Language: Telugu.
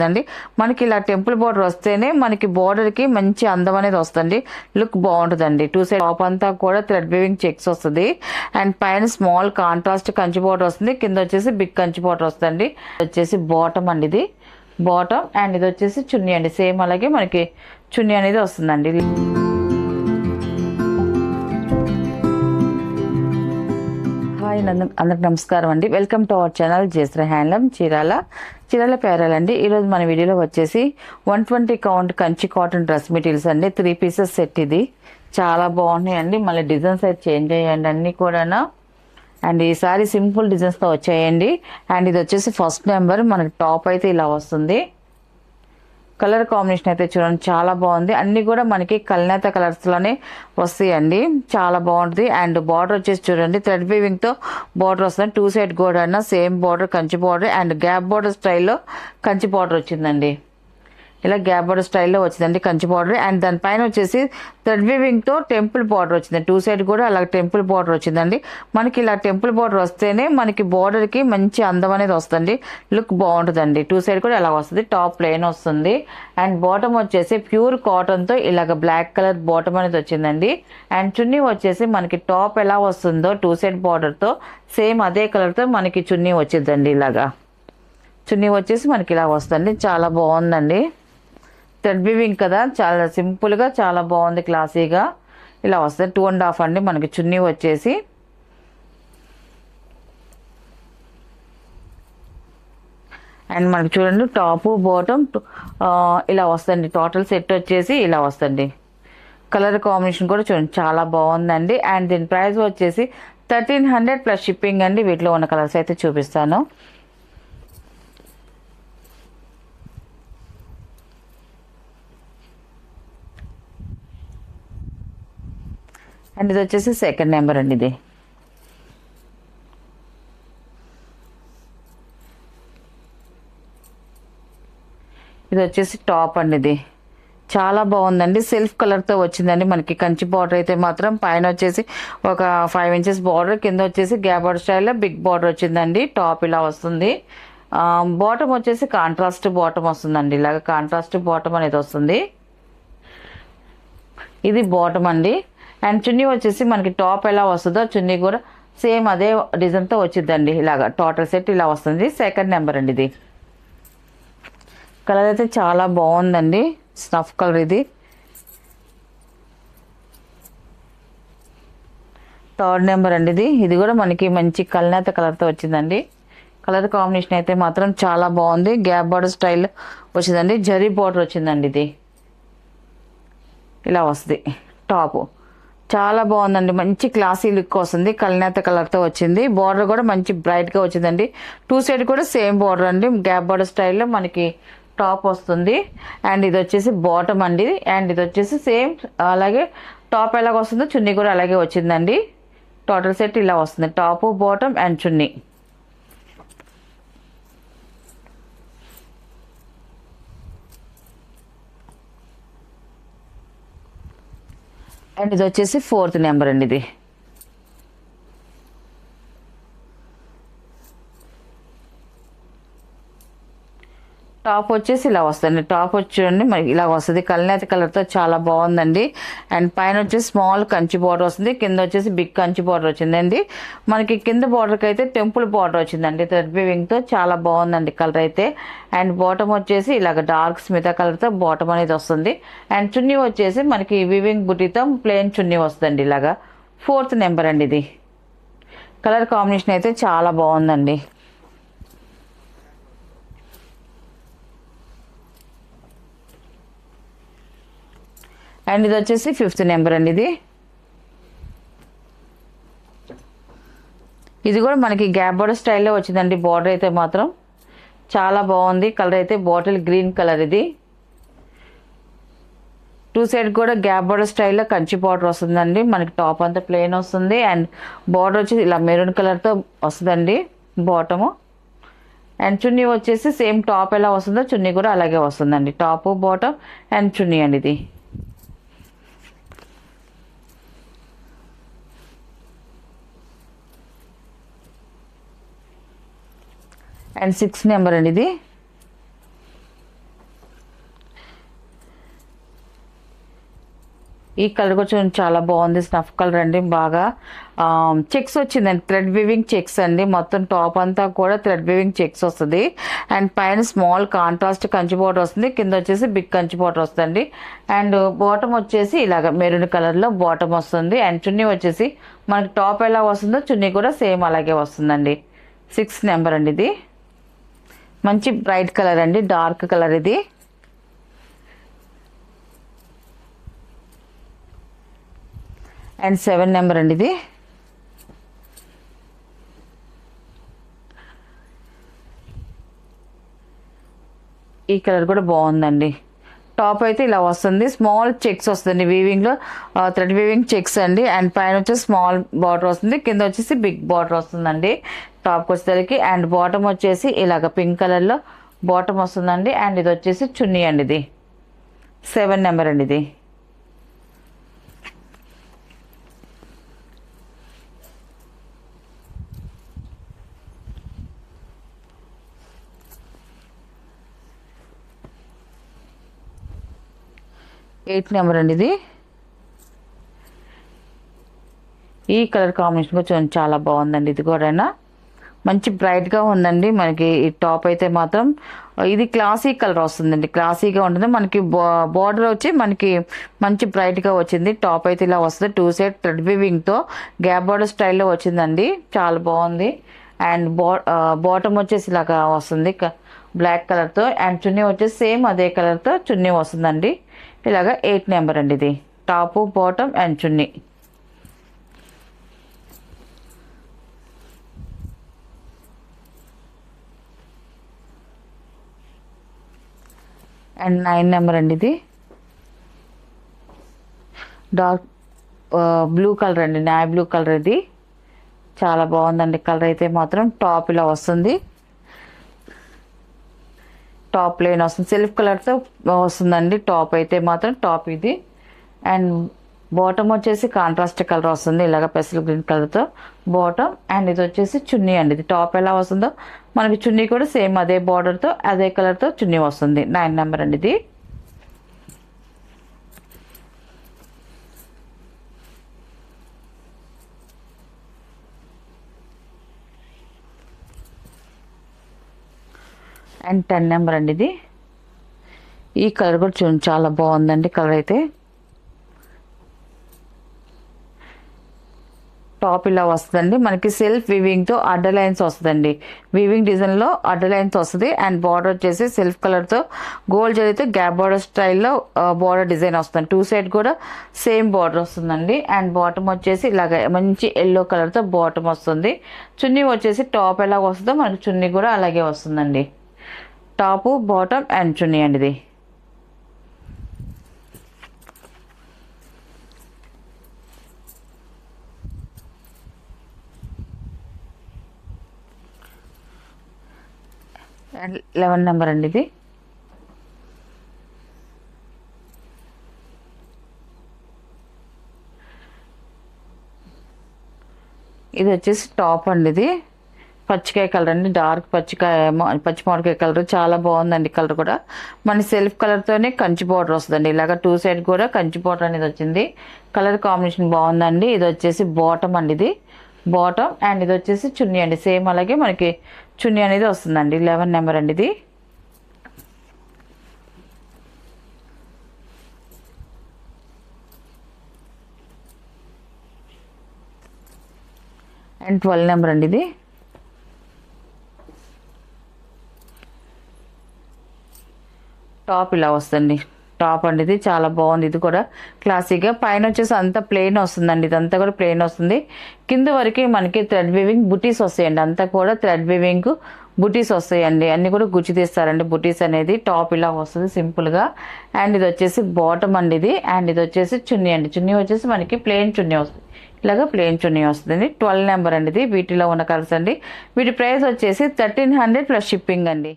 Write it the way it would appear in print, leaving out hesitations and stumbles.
అండి. మనకి ఇలా టెంపుల్ బోర్డర్ వస్తేనే మనకి బోర్డర్ కి మంచి అందం అనేది వస్తుంది, లుక్ బాగుంటుందండి. టూ సైడ్ టాప్ అంతా కూడా థ్రెడ్ వీవింగ్ చెక్స్ వస్తుంది అండ్ పైన స్మాల్ కాంట్రాస్ట్ కంచి బోర్డర్ వస్తుంది, కింద వచ్చేసి బిగ్ కంచి బోర్డర్ వస్తుంది. వచ్చేసి బాటమ్ అండి, ఇది బాటమ్ అండ్ ఇది వచ్చేసి చున్నీ అండి. సేమ్ అలాగే మనకి చున్నీ అనేది వస్తుందండి. హాయ్ అందరికి నమస్కారం అండి. Welcome to our channel Jayashree handloom Chirala పేరాలండి. ఈరోజు మన వీడియోలో వచ్చేసి 120 count Kanchi cotton dress materials అండి. 3 పీసెస్ సెట్ ఇది. చాలా బాగున్నాయండి. మళ్ళీ డిజైన్స్ అయితే చేంజ్ అయ్యండి అన్నీ కూడా. అండ్ ఈసారి సింపుల్ డిజైన్స్తో వచ్చాయండి. అండ్ ఇది వచ్చేసి ఫస్ట్ నెంబర్. మనకి టాప్ అయితే ఇలా వస్తుంది. కలర్ కాంబినేషన్ అయితే చూడండి చాలా బాగుంది. అన్ని కూడా మనకి కల్నేత కలర్స్ లోనే వస్తాయండి, చాలా బాగుంటుంది. అండ్ బార్డర్ వచ్చేసి చూడండి థ్రెడ్ వీవింగ్ తో బార్డర్ వస్తుంది. 2 సైడ్ కూడా same border Kanchi border and gap border స్టైల్లో కంచి బార్డర్ వచ్చిందండి. ఇలా గ్యాప్ బార్డర్ స్టైల్లో వచ్చిందండి కంచి బార్డర్. అండ్ దానిపైన వచ్చేసి థ్రెడ్ వీవింగ్ తో టెంపుల్ బార్డర్ వచ్చింది. 2 సైడ్ కూడా అలా టెంపుల్ బార్డర్ వచ్చిందండి. మనకి ఇలా టెంపుల్ బార్డర్ వస్తేనే మనకి బార్డర్ కి మంచి అందం అనేది వస్తుంది, లుక్ బాగుంటుందండి. 2 సైడ్ కూడా ఇలా వస్తుంది. టాప్ ప్లెయిన్ వస్తుంది అండ్ బాటమ్ వచ్చేసి ప్యూర్ కాటన్ తో ఇలాగ బ్లాక్ కలర్ బాటమ్ అనేది వచ్చిందండి. అండ్ చున్నీ వచ్చేసి మనకి టాప్ ఎలా వస్తుందో 2 సైడ్ బార్డర్ తో సేమ్ అదే కలర్ తో మనకి చున్నీ వచ్చిందండి. ఇలాగా చున్నీ వచ్చేసి మనకి ఇలా వస్తుంది, చాలా బాగుందండి. థ్రెడ్ వీవింగ్ కదా, చాలా సింపుల్గా చాలా బాగుంది, క్లాసీగా ఇలా వస్తుంది. 2.5 అండి మనకి చున్నీ వచ్చేసి. అండ్ మనకి చూడండి టాపు బాటమ్ ఇలా వస్తుంది. టోటల్ సెట్ వచ్చేసి ఇలా వస్తుంది. కలర్ కాంబినేషన్ కూడా చూడండి చాలా బాగుందండి. అండ్ దీని ప్రైస్ వచ్చేసి 1300 ప్లస్ షిప్పింగ్ అండి. వీటిలో ఉన్న కలర్స్ అయితే చూపిస్తాను. అండ్ ఇది వచ్చేసి సెకండ్ నెంబర్ అండి. ఇది వచ్చేసి టాప్ అండి. ఇది చాలా బాగుందండి. సెల్ఫ్ కలర్తో వచ్చిందండి. మనకి కంచి బార్డర్ అయితే మాత్రం పైన వచ్చేసి ఒక 5 ఇంచెస్ బార్డర్, కింద వచ్చేసి గ్యాప్ బార్డర్ స్టైల్లో బిగ్ బార్డర్ వచ్చిందండి. టాప్ ఇలా వస్తుంది. బాటమ్ వచ్చేసి కాంట్రాస్ట్ బాటమ్ వస్తుందండి. ఇలాగ కాంట్రాస్ట్ బాటమ్ అనేది వస్తుంది. ఇది బాటమ్ అండి. అండ్ చున్నీ వచ్చేసి మనకి టాప్ ఎలా వస్తుందో చున్నీ కూడా సేమ్ అదే డిజైన్తో వచ్చిందండి. ఇలాగా టోటల్ సెట్ ఇలా వస్తుంది. సెకండ్ నెంబర్ అండి. ఇది కలర్ అయితే చాలా బాగుందండి, స్నఫ్ కలర్. ఇది థర్డ్ నెంబర్ అండి. ఇది కూడా మనకి మంచి కల్నేత కలర్తో వచ్చిందండి. కలర్ కాంబినేషన్ అయితే మాత్రం చాలా బాగుంది. గ్యాప్ బార్డర్ స్టైల్ వచ్చిందండి, జరీ బార్డర్ వచ్చిందండి. ఇది ఇలా వస్తుంది. టాపు చాలా బాగుందండి, మంచి క్లాసీ లుక్ వస్తుంది. కల్నేత కలర్తో వచ్చింది. బార్డర్ కూడా మంచి బ్రైట్గా వచ్చిందండి. 2 సైడ్ కూడా సేమ్ బార్డర్ అండి, గ్యాప్ బార్డర్ స్టైల్లో మనకి టాప్ వస్తుంది. అండ్ ఇది వచ్చేసి బాటమ్ అండి. అండ్ ఇది వచ్చేసి సేమ్ అలాగే టాప్ ఎలాగ వస్తుందో చున్నీ కూడా అలాగే వచ్చిందండి. టోటల్ సెట్ ఇలా వస్తుంది. Top bottom and chunni. And ఇది వచ్చేసి ఫోర్త్ నెంబర్ అండి. ఇది టాప్ వచ్చేసి ఇలా వస్తుంది. టాప్ వచ్చి చూడండి మనకి ఇలా వస్తుంది. కల్నేత కలర్తో చాలా బాగుందండి. అండ్ పైన వచ్చేసి స్మాల్ కంచి బార్డర్ వస్తుంది, కింద వచ్చేసి బిగ్ కంచి బార్డర్ వచ్చిందండి. మనకి కింద బార్డర్కి అయితే టెంపుల్ బార్డర్ వచ్చిందండి థ్రెడ్ వీవింగ్తో. చాలా బాగుందండి కలర్ అయితే. అండ్ బాటమ్ వచ్చేసి ఇలాగ డార్క్ స్మితా కలర్తో బాటమ్ అనేది వస్తుంది. అండ్ చున్నీ వచ్చేసి మనకి వీవింగ్ బుటీతో ప్లెయిన్ చున్నీ వస్తుందండి. ఇలాగా ఫోర్త్ నెంబర్ అండి. ఇది కలర్ కాంబినేషన్ అయితే చాలా బాగుందండి. అండ్ ఇది వచ్చేసి ఫిఫ్త్ నెంబర్ అండి. ఇది కూడా మనకి గ్యాప్ బార్డర్ స్టైల్లో వచ్చిందండి. బార్డర్ అయితే మాత్రం చాలా బాగుంది. కలర్ అయితే బాటిల్ గ్రీన్ కలర్. ఇది 2 సైడ్ కూడా గ్యాప్ బార్డర్ స్టైల్లో కంచి బార్డర్ వస్తుందండి. మనకి టాప్ అంతా ప్లెయిన్ వస్తుంది. అండ్ బార్డర్ వచ్చేసి ఇలా మెరూన్ కలర్తో వస్తుందండి బాటము. అండ్ చున్నీ వచ్చేసి సేమ్ టాప్ ఎలా వస్తుందో చున్నీ కూడా అలాగే వస్తుందండి. టాపు బాటమ్ అండ్ చున్నీ అండి. ఇది అండ్ 6 నెంబర్ అండి. ఇది ఈ కలర్ కూడా చూడండి చాలా బాగుంది, స్నఫ్ కలర్ అండి. బాగా చెక్స్ వచ్చిందండి, థ్రెడ్ వివింగ్ చెక్స్ అండి. మొత్తం టాప్ అంతా కూడా థ్రెడ్ వివింగ్ చెక్స్ వస్తుంది. అండ్ పైన స్మాల్ కాంట్రాస్ట్ కంచి బోర్డర్ వస్తుంది, కింద వచ్చేసి బిగ్ కంచి బోర్డర్ వస్తుంది. అండ్ బాటమ్ వచ్చేసి ఇలాగ మెరూన్ కలర్లో బాటమ్ వస్తుంది. అండ్ చున్నీ వచ్చేసి మనకి టాప్ ఎలా వస్తుందో చున్నీ కూడా సేమ్ అలాగే వస్తుందండి. 6 నెంబర్ అండి. ఇది మంచి బ్రైట్ కలర్ అండి, డార్క్ కలర్ ఇది. అండ్ 7 నెంబర్ అండి. ఇది ఈ కలర్ కూడా బాగుందండి. టాప్ అయితే ఇలా వస్తుంది, స్మాల్ చెక్స్ వస్తుంది వీవింగ్లో, థ్రెడ్ వీవింగ్ చెక్స్ అండి. అండ్ పైన వచ్చేసి స్మాల్ బార్డర్ వస్తుంది, కింద వచ్చేసి బిగ్ బార్డర్ వస్తుందండి టాప్కి వచ్చేసరికి. అండ్ బాటమ్ వచ్చేసి ఇలాగ పింక్ కలర్లో బాటమ్ వస్తుందండి. అండ్ ఇది వచ్చేసి చున్నీ అండి. ఇది 7 నెంబర్ అండి. ఇది 8 నెంబర్ అండి. ఇది ఈ కలర్ కాంబినేషన్ కూడా చూడండి చాలా బాగుందండి. ఇది కూడా మంచి బ్రైట్గా ఉందండి. మనకి ఈ టాప్ అయితే మాత్రం ఇది క్లాసీ కలర్ వస్తుందండి, క్లాసీగా ఉంటుంది. మనకి బార్డర్ వచ్చి మనకి మంచి బ్రైట్గా వచ్చింది. టాప్ అయితే ఇలా వస్తుంది, 2 సైడ్ థ్రెడ్ వీవింగ్తో గ్యాప్ బార్డర్ స్టైల్లో వచ్చిందండి, చాలా బాగుంది. అండ్ బాటమ్ వచ్చేసి ఇలాగా వస్తుంది బ్లాక్ కలర్తో. అండ్ చున్నీ వచ్చేసి సేమ్ అదే కలర్తో చున్నీ వస్తుందండి. ఇలాగా 8 నెంబర్ అండి. ఇది top bottom and chunni. And 9 number అండి. ఇది డార్క్ బ్లూ కలర్ అండి, నావీ బ్లూ కలర్. ఇది చాలా బాగుందండి కలర్ అయితే మాత్రం. టాప్ ఇలా వస్తుంది, టాప్ ప్లేన్ వస్తుంది, సెల్ఫ్ కలర్తో వస్తుందండి టాప్ అయితే మాత్రం. టాప్ ఇది. అండ్ బాటమ్ వచ్చేసి కాంట్రాస్ట్ కలర్ వస్తుంది, ఇలాగ పెసల్ గ్రీన్ కలర్తో బాటమ్. అండ్ ఇది వచ్చేసి చున్నీ అండి. ఇది టాప్ ఎలా వస్తుందో మనకి చున్నీ కూడా సేమ్ అదే బార్డర్తో అదే కలర్తో చున్నీ వస్తుంది. 9 నెంబర్ అండి. ఇది అండ్ 10 నెంబర్ అండి. ఇది ఈ కలర్ కూడా చూడండి చాలా బాగుందండి కలర్ అయితే. టాప్ ఇలా వస్తుందండి, మనకి సెల్ఫ్ వీవింగ్తో అడ్డ లైన్స్ వస్తుందండి, వీవింగ్ డిజైన్లో అడ్డ లైన్స్ వస్తుంది. అండ్ బార్డర్ వచ్చేసి సెల్ఫ్ కలర్తో గోల్డ్ జరిగితే గ్యాప్ బార్డర్ స్టైల్లో బార్డర్ డిజైన్ వస్తుంది. 2 సైడ్ కూడా సేమ్ బార్డర్ వస్తుందండి. అండ్ బాటమ్ వచ్చేసి ఇలాగ మంచి ఎల్లో కలర్తో బాటమ్ వస్తుంది. చున్నీ వచ్చేసి టాప్ ఎలా వస్తుందో మనకి చున్నీ కూడా అలాగే వస్తుందండి. టాపు బాటమ్ అండ్ చున్నీ అండి. ఇది అండ్ 11 నెంబర్ అండి. ఇది ఇది వచ్చేసి టాప్ అండి. ఇది పచ్చికాయ కలర్ అండి, డార్క్ పచ్చి మామిడికాయ కలర్, చాలా బాగుందండి కలర్ కూడా. మన సెల్ఫ్ కలర్తోనే కంచి బార్డర్ వస్తుందండి, ఇలాగ 2 సైడ్ కూడా కంచి బార్డర్ అనేది వచ్చింది. కలర్ కాంబినేషన్ బాగుందండి. ఇది వచ్చేసి బాటమ్ అండి. ఇది బాటమ్. అండ్ ఇది వచ్చేసి చున్నీ అండి, సేమ్ అలాగే మనకి చున్నీ అనేది వస్తుందండి. 11 నెంబర్ అండి. ఇది అండ్ 12 నెంబర్ అండి. ఇది టాప్ ఇలా వస్తుంది, టాప్ అండి. ఇది చాలా బాగుంది, ఇది కూడా క్లాసీగా. పైన వచ్చేసి అంతా ప్లెయిన్ వస్తుందండి, ఇదంతా కూడా ప్లెయిన్ వస్తుంది. కింద వరకు మనకి థ్రెడ్ వీవింగ్ బుటీస్ వస్తాయండి, అంతా కూడా థ్రెడ్ వీవింగ్ బుటీస్ వస్తాయండి, అన్ని కూడా గుచ్చి తీస్తారండి బుటీస్ అనేది. టాప్ ఇలా వస్తుంది సింపుల్గా. అండ్ ఇది వచ్చేసి బాటమ్ అండి. ఇది అండ్ ఇది వచ్చేసి చున్నీ అండి. చున్నీ వచ్చేసి మనకి ప్లెయిన్ చున్నీ వస్తుంది, ఇలాగ ప్లెయిన్ చున్నీ వస్తుంది. 12 నెంబర్ అండి. ఇది వీటిలో ఉన్న కలర్స్ అండి. వీటి ప్రైస్ వచ్చేసి 1300 ప్లస్ షిప్పింగ్ అండి.